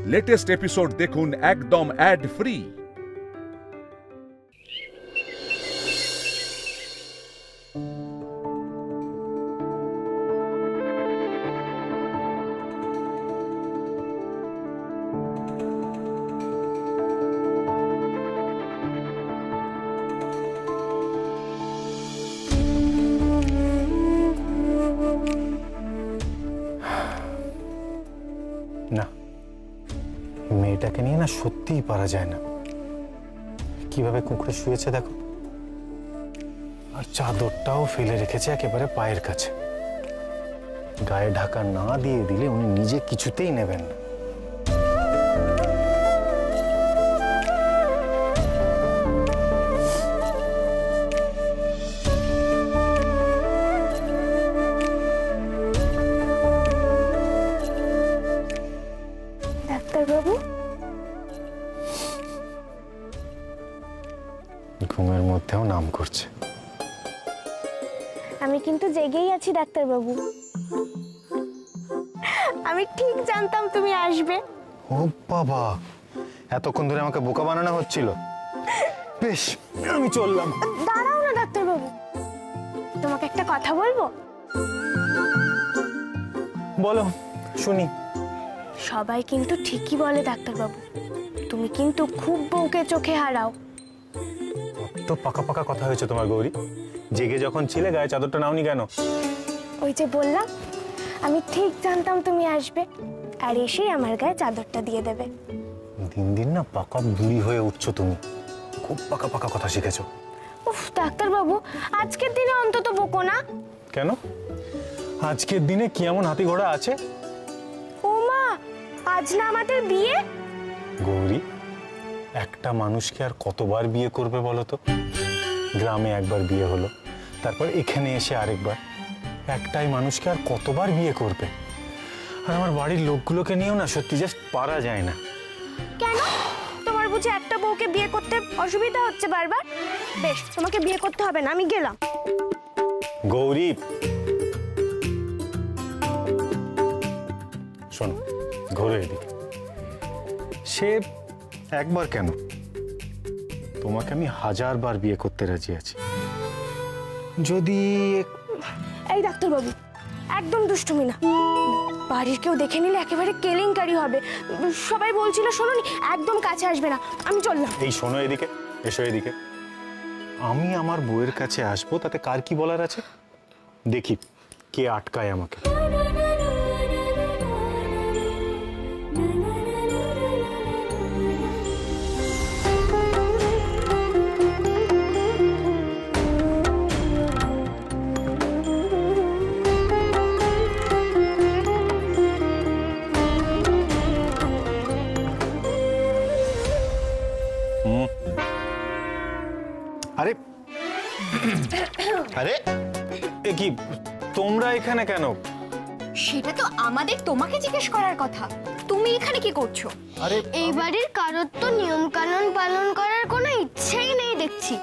Latest episode দেখুন একদম add free. না, মেয়েটাকে নিয়ে না সত্যিই পারা যায় না। কিভাবে কুঁকড়ে শুয়েছে দেখো, আর চাদরটাও ফেলে রেখেছে একেবারে পায়ের কাছে। গায়ে ঢাকা না দিয়ে দিলে উনি নিজে কিছুতেই নেবেন না। ডাক্তারবাবু, ঘুমের মধ্যেও নাম করছে। আমি কিন্তু জেগেই আছি ডাক্তারবাবু। আমি ঠিক জানতাম তুমি আসবে। ও বাবা, এতক্ষণ ধরে আমাকে বোকা বানানো হচ্ছিল। বেশ, আমি চললাম। দাঁড়াও না ডাক্তারবাবু, তোমাকে একটা কথা বলবো। বলো, শুনি। সবাই কিন্তু ঠিকই বলে ডাক্তারবাবু, তুমি কিন্তু খুব বউকে চোখে হারাও। তো পাকা পাকা কথা হয়েছে তোমার গৌরী। জেগে যখন ছিলে গায়ে চাদরটা নাওনি কেন? ওই যে বললাম, আমি ঠিক জানতাম তুমি আসবে, আর এসেই আমার গায়ে চাদরটা দিয়ে দেবে। দিন দিন না পাকা বুড়ি হয়ে উঠছো তুমি। খুব পাকা পাকা কথা শিখেছো। উফ ডাক্তারবাবু, আজকের দিনে অন্তত বকো না। কেন? আজকের দিনে কি এমন হাতি ঘোড়া আছে? ও মা, আজ না আমাদের বিয়ে? গৌরী, একটা মানুষকে আর কতবার বিয়ে করবে বলো তো? গ্রামে একবার বিয়ে হলো, তারপর এখানে এসে আরেকবার। একটাই মানুষকে আর কতবার বিয়ে করবে? আর আমার বাড়ির লোকগুলোকে নিয়েও না সত্যি জাস্ট পারা যায় না। কেন? তোমার বুঝি একটা বউকে বিয়ে করতে অসুবিধা হচ্ছে বারবার? বেশ, তোমাকে বিয়ে করতে হবে না, আমি গেলাম। গৌরী, শোনো, ঘোরো এদিকে। সে একবার কেন, তোমাকে আমি 1000 বার বিয়ে করতে রাজি আছি। যদি এই ডাক্তারবাবু, একদম দুষ্টুমি না। বাড়ির কেউ দেখে নিলে একেবারে কেলেঙ্কারি হবে। সবাই বলছিল, শোনোনি, একদম কাছে আসবে না। আমি চললাম। এই শোনো এদিকে, এসো এদিকে। আমি আমার বউয়ের কাছে আসবো, তাতে কার কি বলার আছে? দেখি কে আটকায় আমাকে। আরে আরে, এ কি, তোমরা এখানে কেন? সেটা তো আমাদের তোমাকে জিজ্ঞেস করার কথা। তুমি এখানে কি করছো? আরে এই বাড়ির কারোর তো নিয়ম কানুন পালন করার কোনো ইচ্ছেই নেই দেখছি।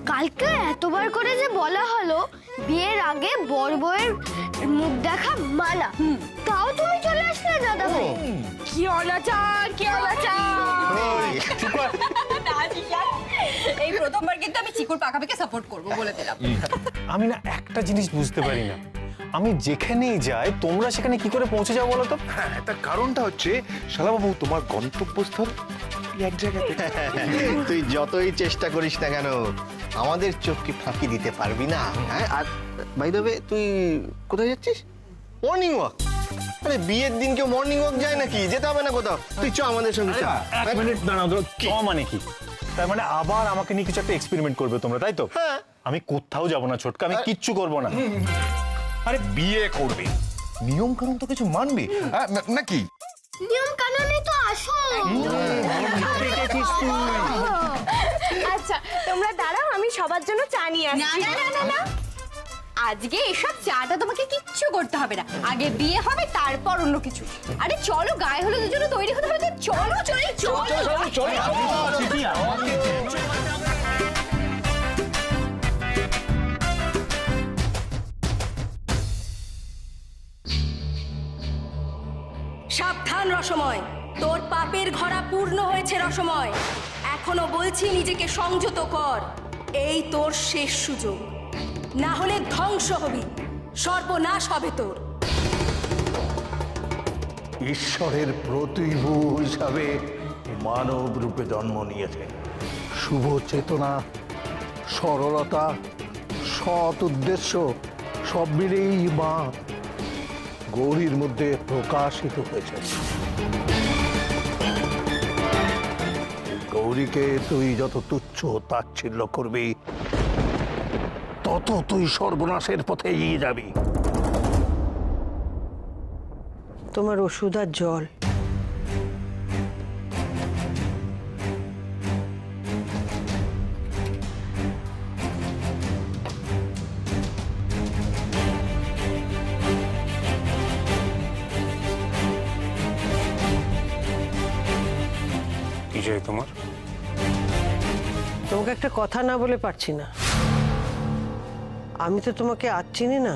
কালকে এতবার করে যে বলা হলো বিয়ের আগে বর বউয়ের মুখ দেখা মানা, তাও তুমি চলে আসলে দাদা ভাই। কি অনাচার, কি অনাচার! এই প্রথমবার কিন্তু আমি চিকুর পাকাপিকে সাপোর্ট করব, বলে দিলাম। আমি না একটা জিনিস বুঝতে পারি না, আমি যেখানেই যাই তোমরা সেখানে কি করে পৌঁছে যাও বলো তো? হ্যাঁ, তার কারণটা হচ্ছে শালাবাবু, তোমার গন্তব্যস্থল এক জায়গাতে। তুই যতই চেষ্টা করিস না কেন, আমাদের চোখকে ফাঁকি দিতে পারবি না। হ্যাঁ, আর বাই দ্য ওয়ে, তুই কোথায় যাচ্ছিস? Morning walk? আরে বিয়ের দিন কেউ মর্নিং ওয়াক যায় নাকি? যেতে হবে না কোথাও, তুই চ আমাদের সঙ্গে। এক মিনিট দাঁড়াও, মানে কি? তার মানে আবার আমাকে নিয়ে কিছু একটা এক্সপেরিমেন্ট করবে তোমরা, তাই তো? হ্যাঁ। আমি কোথাও যাব না ছোটকা, আমি কিচ্ছু করব না। আরে বিয়ে করবে, নিয়ম কানুন তো কিছু মানবে নাকি? নিয়ম কানুনই তো আসল। আচ্ছা, তোমরা দাঁড়াও, আমি সবার জন্য চা নিয়ে না আসছি। না না না না, আজকে এসব চাটা তোমাকে কিচ্ছু করতে হবে না। আগে বিয়ে হবে, তারপর অন্য কিছু। আরে চলো, গায়ে হলুদের জন্য তৈরি হতে হবে। চলো চলো চলো। সাবধান রসময়, তোর পাপের ঘড়া পূর্ণ হয়েছে রসময়। এখনো বলছি নিজেকে সংযত কর, এই তোর শেষ সুযোগ, না হলে ধ্বংস হবি, সর্বনাশ হবে তোর। ঈশ্বরের প্রতিভূ হিসাবে মানব রূপে জন্ম নিয়েছেন। শুভ চেতনা, সরলতা, সৎ উদ্দেশ্য সব মিলেই মা গৌরীর মধ্যে প্রকাশিত হয়েছে। গৌরীকে তুই যত তুচ্ছ তাচ্ছিল্য করবি, তত তুই সর্বনাশের পথে এগিয়ে যাবি। তোমার ওষুধ আর জল। কি চাই তোমার? তোমাকে একটা কথা না বলে পারছি না। আমি তো তোমাকে আজ চিনি না,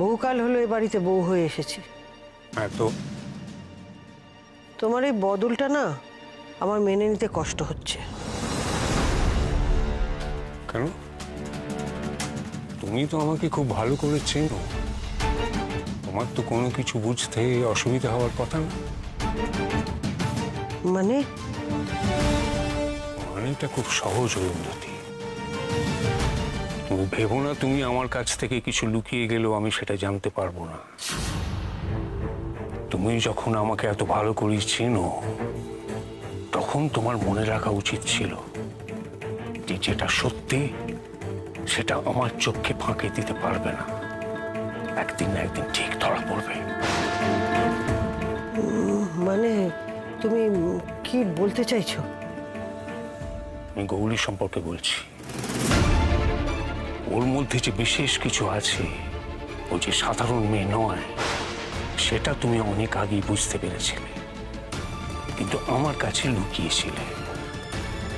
বহুকাল হলো এ বাড়িতে বউ হয়ে এসেছি। হ্যাঁ তো তোমার এই বদলটা না আমার মেনে নিতে কষ্ট হচ্ছে। কেন? তুমি তো আমাকে খুব ভালো করে চেনো, তোমার তো কোনো কিছু বুঝতে অসুবিধা হওয়ার কথা না। মানে? মানেটা খুব সহজ উন্নতি। তুমি ভেবো না তুমি আমার কাছ থেকে কিছু লুকিয়ে গেলেও আমি সেটা জানতে পারবো না। তুমি যখন আমাকে এত ভালো করে চেনো, তখন তোমার মনে রাখা উচিত ছিল যে যেটা সত্যি সেটা আমার চোখকে ফাঁকে দিতে পারবে না, একদিন না একদিন ঠিক ধরা পড়বে। মানে তুমি কি বলতে চাইছো? আমি গৌরী সম্পর্কে বলছি। ওর মধ্যে যে বিশেষ কিছু আছে, ও যে সাধারণ মেয়ে নয়, সেটা তুমি অনেক আগেই বুঝতে পেরেছিলে, কিন্তু আমার কাছে লুকিয়েছিলে,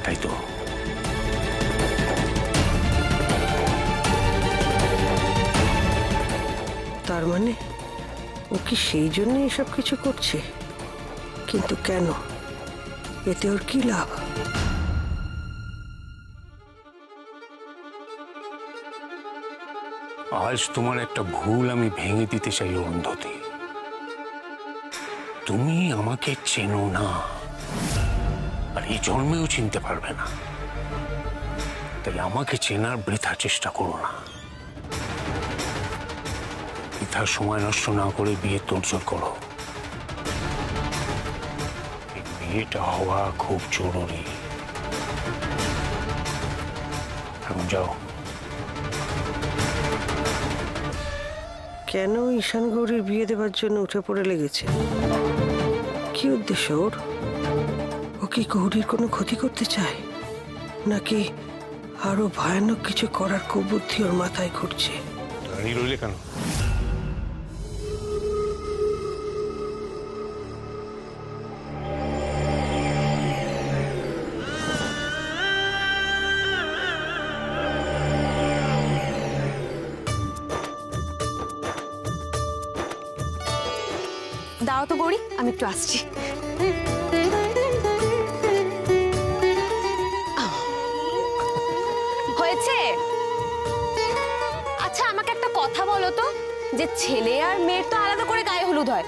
তাই তো? তার মানে ও কি সেই জন্য এসব কিছু করছে? কিন্তু কেন? এতে ওর কি লাভ? আজ তোমার একটা ভুল আমি ভেঙে দিতে চাই অন্ধতি। তুমি আমাকে চেনো না, আর এই জন্মেও চিনতে পারবে না, তাই আমাকে চেনার বৃথা চেষ্টা করো না। বৃথা সময় নষ্ট না করে বিয়ে তোড়জোড় করো। এই বিয়েটা হওয়া খুব জরুরি। এখন যাও। কেন ঈশান গৌরীর বিয়ে দেওয়ার জন্য উঠে পড়ে লেগেছে? কি উদ্দেশ্য ওর? ও কি গৌরীর কোনো ক্ষতি করতে চায়, নাকি আরো ভয়ানক কিছু করার কুবুদ্ধি ওর মাথায় ঘুরছে? দাঁড়িয়ে রইলে কেন? দাও তো গৌরী, আমি একটু আসছি। হয়েছে? আচ্ছা আমাকে একটা কথা বলো তো, যে ছেলে আর মেয়ের তো আলাদা করে গায়ে হলুদ হয়,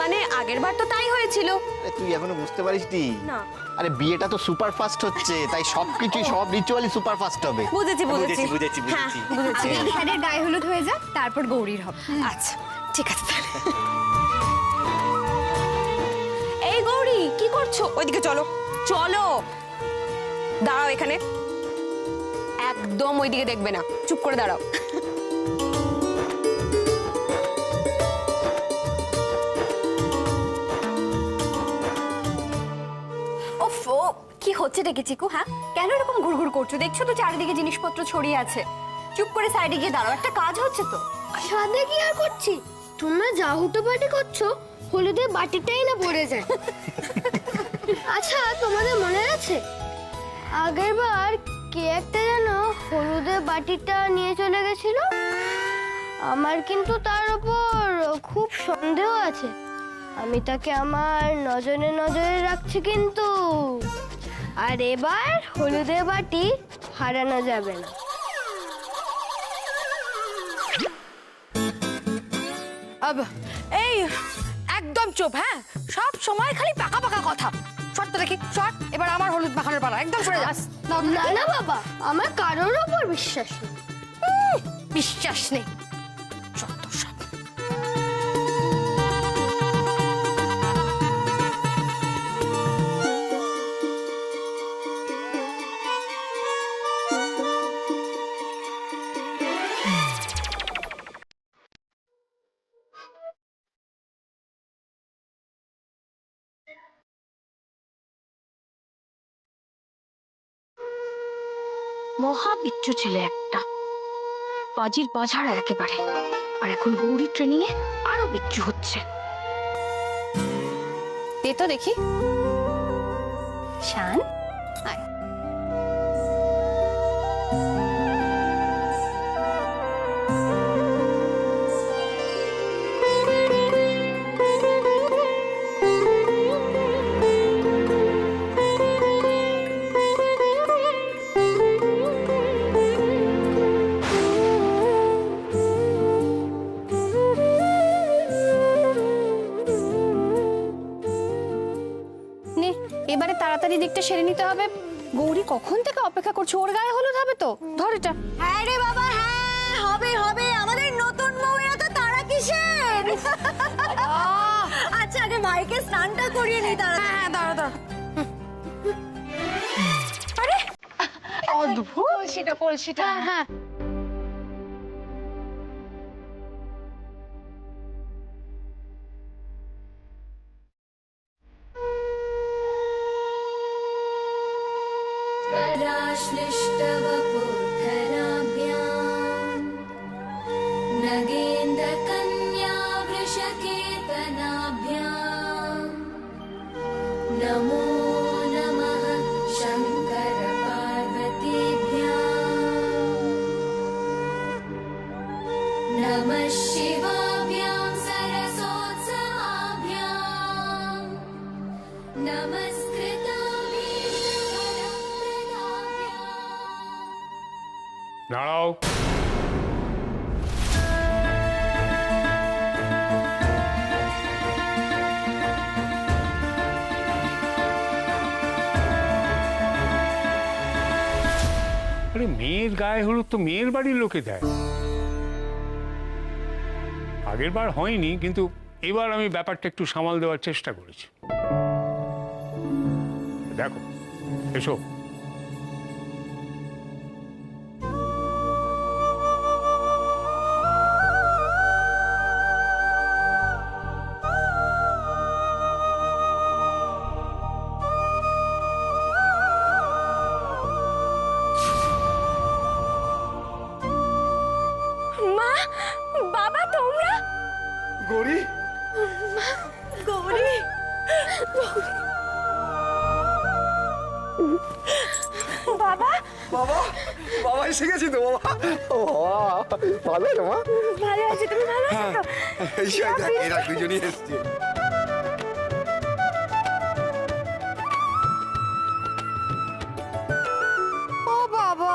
মানে আগের বার তো তাই হয়েছিল। আরে তুই এখনো বুঝতে পারিসনি? না। আরে বিয়েটা তো সুপার ফাস্ট হচ্ছে, তাই সবকিছু সব রিচুয়ালই সুপার ফাস্ট হবে। বুঝেছি বুঝেছি বুঝেছি হ্যাঁ বুঝেছি। ঈশানের গায়ে হলুদ হয়ে যাক, তারপর গৌরীর হবে। আচ্ছা ঠিক আছে তাহলে। এই গৌরী কি করছো? ওইদিকে চলো চলো, দাঁড়াও এখানে, একদম ওইদিকে দেখবে না, চুপ করে দাঁড়াও। ওফো, কি হচ্ছে দেখে চিকু? হ্যাঁ কেন এরকম ঘুরঘুর করছো? দেখছো তো চারিদিকে জিনিসপত্র ছড়িয়ে আছে, চুপ করে সাইডে গিয়ে দাঁড়াও, একটা কাজ হচ্ছে তো। সাদে কি আর করছি? তোমরা যা হুটোপাটি করছো, হলুদের বাটিটাই না পড়ে যায়। আচ্ছা তোমাদের মনে আছে আগের বার কে একটা যেন হলুদের বাটিটা নিয়ে চলে গেছিল? আমার কিন্তু তার উপর খুব সন্দেহ আছে। আমি তাকে আমার নজরে নজরে রাখছি কিন্তু। আর এবার হলুদের বাটি হারানো যাবে না। এই একদম চুপ, হ্যাঁ? সব সময় খালি পাকা পাকা কথা। শর্ত দেখি, শর্ট। এবার আমার হলুদ মাখানোর পালা, একদম সরে যাস। না না বাবা, আমার কারোর ওপর বিশ্বাস নেই। বিশ্বাস নেই, যত সব। মহা বিচ্ছু ছিল একটা, বাজির বাজার একেবারে। আর এখন গৌরী ট্রেনিং এ আরো বিচ্ছু হচ্ছে। দে তো দেখি। শান, আয়। এবারে তাড়াতাড়ি দিকটা সেরে নিতে হবে। গৌরী কখন থেকে অপেক্ষা করছে, ওর গায়ে হলুদ হবে তো। ধর এটা। হ্যাঁ রে বাবা, হ্যাঁ হবে হবে। আমাদের নতুন বউয়েরা তো তারা কিসের? আচ্ছা, আগে মাইকে স্নানটা করিয়ে নি। তারা হ্যাঁ, দাঁড়া দাঁড়া। আরে অদ্ভুত। কলসিটা হ্যাঁ। नगेन्द्रकन्या वृषकेतनाभ्याम् नमो नमः शङ्कर पार्वतीभ्याम् नमः शिवाभ्यां सरसोत्सवाभ्याम् नमस्कृताभ्याम्। দাঁড়াও। আরে মেয়ের গায়ে হলুদ তো মেয়ের বাড়ির লোকে দেয়। আগের বার হয়নি, কিন্তু এবার আমি ব্যাপারটা একটু সামাল দেওয়ার চেষ্টা করেছি। দেখো, এসো। বাবা, তোমরা? গৌরী, গৌরী, বাবা, বাবা, বাবা এসে গেছি তো। বাবা, ও বাবা, ভালো আছো মা? ভালো আছি, তুমি ভালো আছো তো? এই দেখ, এরা দুজনই এসছে। ও বাবা,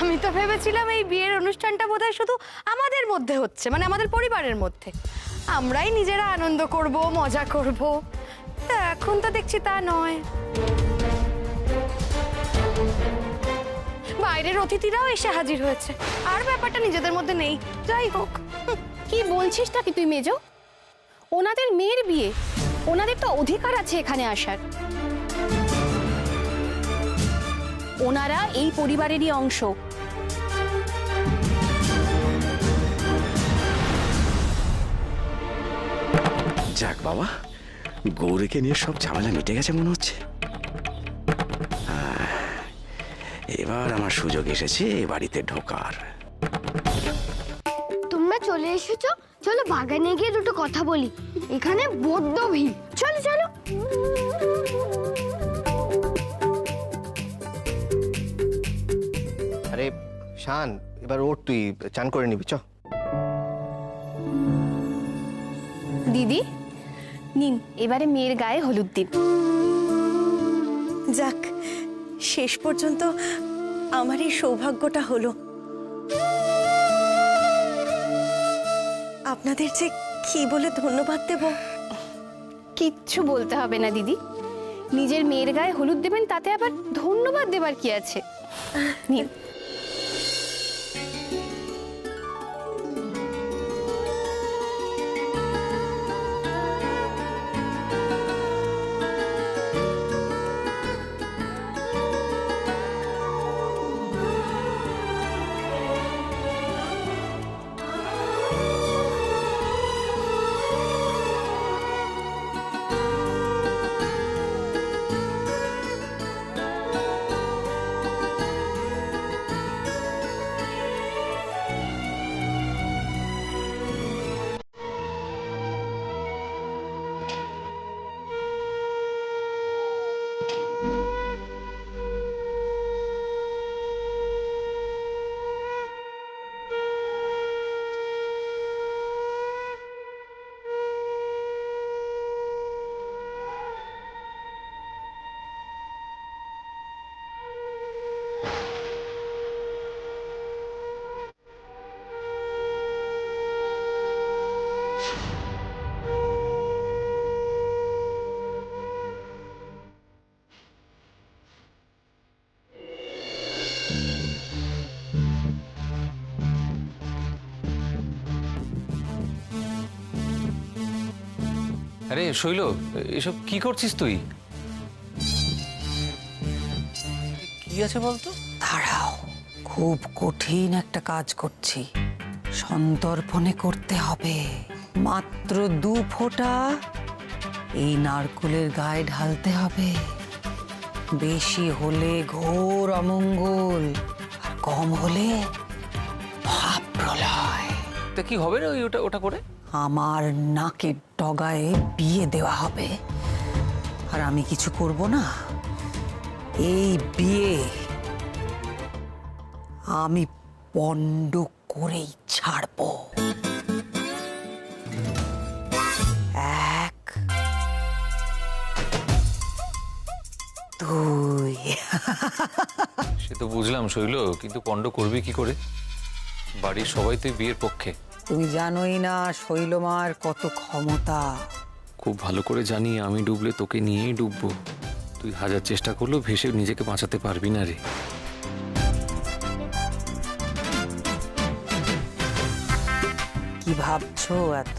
আমি তো ভেবেছিলাম এই বিয়ের অনুষ্ঠানটা বোধহয় শুধু আমাদের মধ্যে হচ্ছে, মানে আমাদের পরিবারের মধ্যে। আমরাই নিজেরা আনন্দ করব, মজা করব। তা এখন তো দেখছি তা নয়। বাইরের অতিথিরাও এসে হাজির হয়েছে, আর ব্যাপারটা নিজেদের মধ্যে নেই। যাই হোক। কি বলছিস নাকি তুই মেজো? ওনাদের মেয়ের বিয়ে, ওনাদের তো অধিকার আছে এখানে আসার। ওনারা এই পরিবারেরই অংশ। যাক বাবা, গৌরীকে নিয়ে সব ঝামেলা মিটে গেছে মনে হচ্ছে। এবার আমার সুযোগ এসেছে এ বাড়িতে ঢোকার। তোমরা চলে এসেছো, চলো বাগানে গিয়ে দুটো কথা বলি। এখানে বড্ড ভিড়। চলো চলো। আরে শান, এবার ওঠ, তুই চান করে নিবি। চ। দিদি নিন এবারে মেয়ের গায়ে হলুদ দিন। যাক, শেষ পর্যন্ত আমার এই সৌভাগ্যটা হলো। আপনাদের যে কি বলে ধন্যবাদ দেব। কিচ্ছু বলতে হবে না দিদি, নিজের মেয়ের গায়ে হলুদ দেবেন, তাতে আবার ধন্যবাদ দেবার কি আছে। নিন। আরে শৈল, এসব কি করছিস তুই? কি আছে বলতো? দাঁড়াও, খুব কঠিন একটা কাজ করছি। সন্তর্পণে করতে হবে। মাত্র 2 ফোঁটা এই নারকোলের গায়ে ঢালতে হবে। বেশি হলে ঘোর অমঙ্গল, আর কম হলে মহাপ্রলয়। তা কি হবে রে ওটা করে? আমার নাকের ডগায় বিয়ে দেওয়া হবে, আর আমি কিছু করব না। এই বিয়ে আমি পণ্ড করেই ছাড়ব। 1 2 সে তো বুঝলাম শৈল, কিন্তু পণ্ড করবি কি করে? বাড়ির সবাই তো বিয়ের পক্ষে। তুমি জানোই না শৈলমার কত ক্ষমতা। খুব ভালো করে জানি, আমি ডুবলে তোকে নিয়েই ডুববো। তুই 1000 চেষ্টা করলেও ভেসে নিজেকে বাঁচাতে পারবি না রে। কি ভাবছো এত?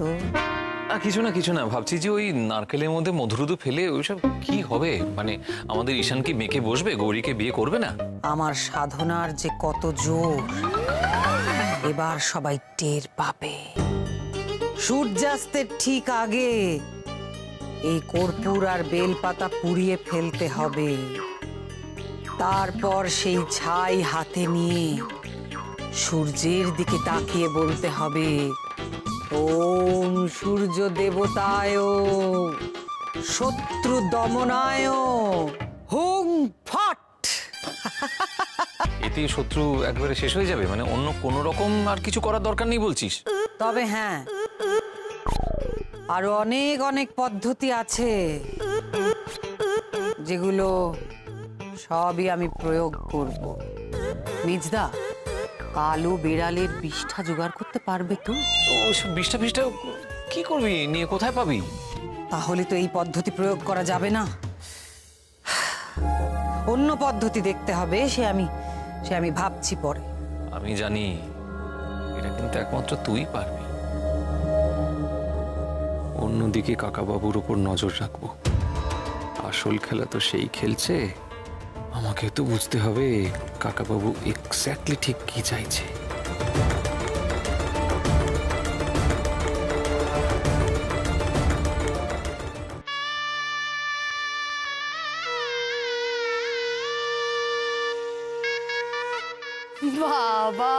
কিছু না ভাবছি যে ওই নারকেলের মধ্যে মধুরুদু ফেলে ওইসব কি হবে। মানে আমাদের ঈশান কি মেয়েকে বসবে, গৌরীকে বিয়ে করবে না? আমার সাধনার যে কত জোর এবার সবাই টের পাবে। সূর্যাস্তের ঠিক আগে এই কর্পূর আর বেলপাতা পুড়িয়ে ফেলতে হবে। তারপর সেই ছাই হাতে নিয়ে সূর্যের দিকে তাকিয়ে বলতে হবে, ওম সূর্য দেবতায় শত্রু দমনায় হুং ফট। এতে শত্রু একবারে শেষ হয়ে যাবে? মানে অন্য কোনো রকম আর কিছু করার দরকার নেই বলছিস? তবে হ্যাঁ, আরো অনেক অনেক পদ্ধতি আছে, যেগুলো সবই আমি প্রয়োগ করব। মিজদা, কালো বিড়ালের বিষ্ঠা জোগাড় করতে পারবে তো? ওসব বিষ্ঠা কি করবি নিয়ে, কোথায় পাবি? তাহলে তো এই পদ্ধতি প্রয়োগ করা যাবে না, অন্য পদ্ধতি দেখতে হবে। সে আমি ভাবছি পরে। আমি জানি এটা কিন্তু একমাত্র তুই পারবি। অন্যদিকে কাকাবাবুর উপর নজর রাখবো। আসল খেলা তো সেই খেলছে, আমাকে তো বুঝতে হবে কাকাবাবু এক্স্যাক্টলি ঠিক কি চাইছে। বাবা,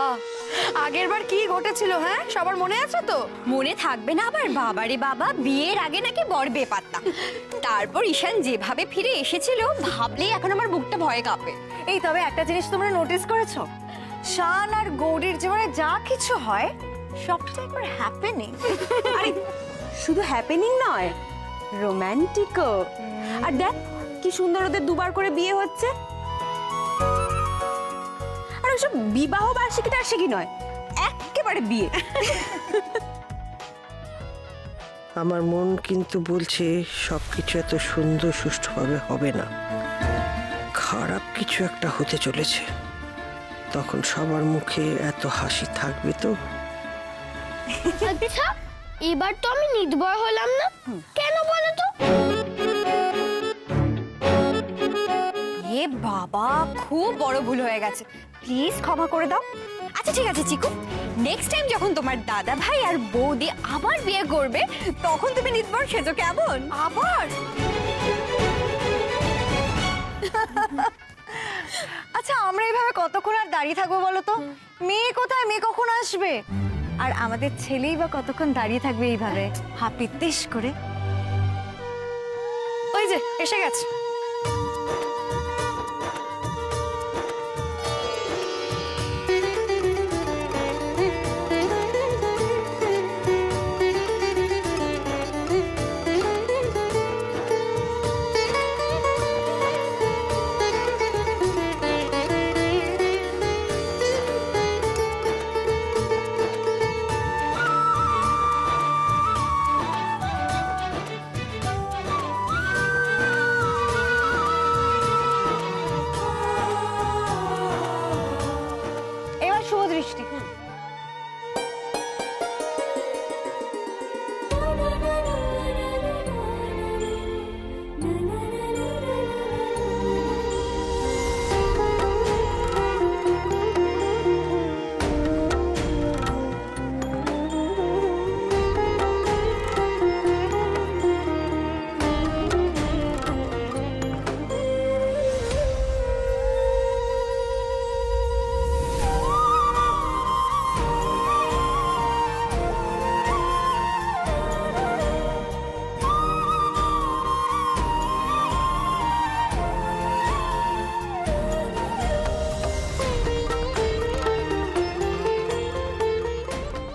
আগের বার কি ঘটেছিল? হ্যাঁ, সবার মনে আছে তো? মনে থাকবে না আবার? বাবারে বাবা, বিয়ের আগে নাকি বর বেপাত্তা। তারপর ঈশান যেভাবে ফিরে এসেছিল, ভাবলেই এখন আমার বুকটা ভয়ে কাঁপে। এই তবে একটা জিনিস তোমরা নোটিস করেছো? শান আর গৌরীর জীবনে যা কিছু হয় সবটা একবার হ্যাপেনিং। আরে শুধু হ্যাপেনিং নয়, রোম্যান্টিকও। আর দেখ কি সুন্দর ওদের দুবার করে বিয়ে হচ্ছে। আর ওসব বিবাহ বার্ষিকী টার্ষিকী নয়, একেবারে বিয়ে। আমার মন কিন্তু বলছে সবকিছু এত সুন্দর সুষ্ঠুভাবে হবে না, খারাপ কিছু একটা হতে চলেছে। তখন সবার মুখে এত হাসি থাকবে তো। আচ্ছা, এবার তো আমি নির্ভয় হলাম না, কেন বলো তো? এ বাবা, খুব বড় ভুল হয়ে গেছে, প্লিজ ক্ষমা করে দাও। আচ্ছা ঠিক আছে চিকু, নেক্সট টাইম যখন তোমার দাদা ভাই আর বৌদি আবার বিয়ে করবে তখন তুমি নির্ভর সেজো, কেমন? আবার? আচ্ছা আমরা এইভাবে কতক্ষণ আর দাঁড়িয়ে থাকবো বলো তো? মেয়ে কোথায়, মেয়ে কখন আসবে? আর আমাদের ছেলেই বা কতক্ষণ দাঁড়িয়ে থাকবে এইভাবে হাপিত্তিস করে? ওই যে এসে গেছে।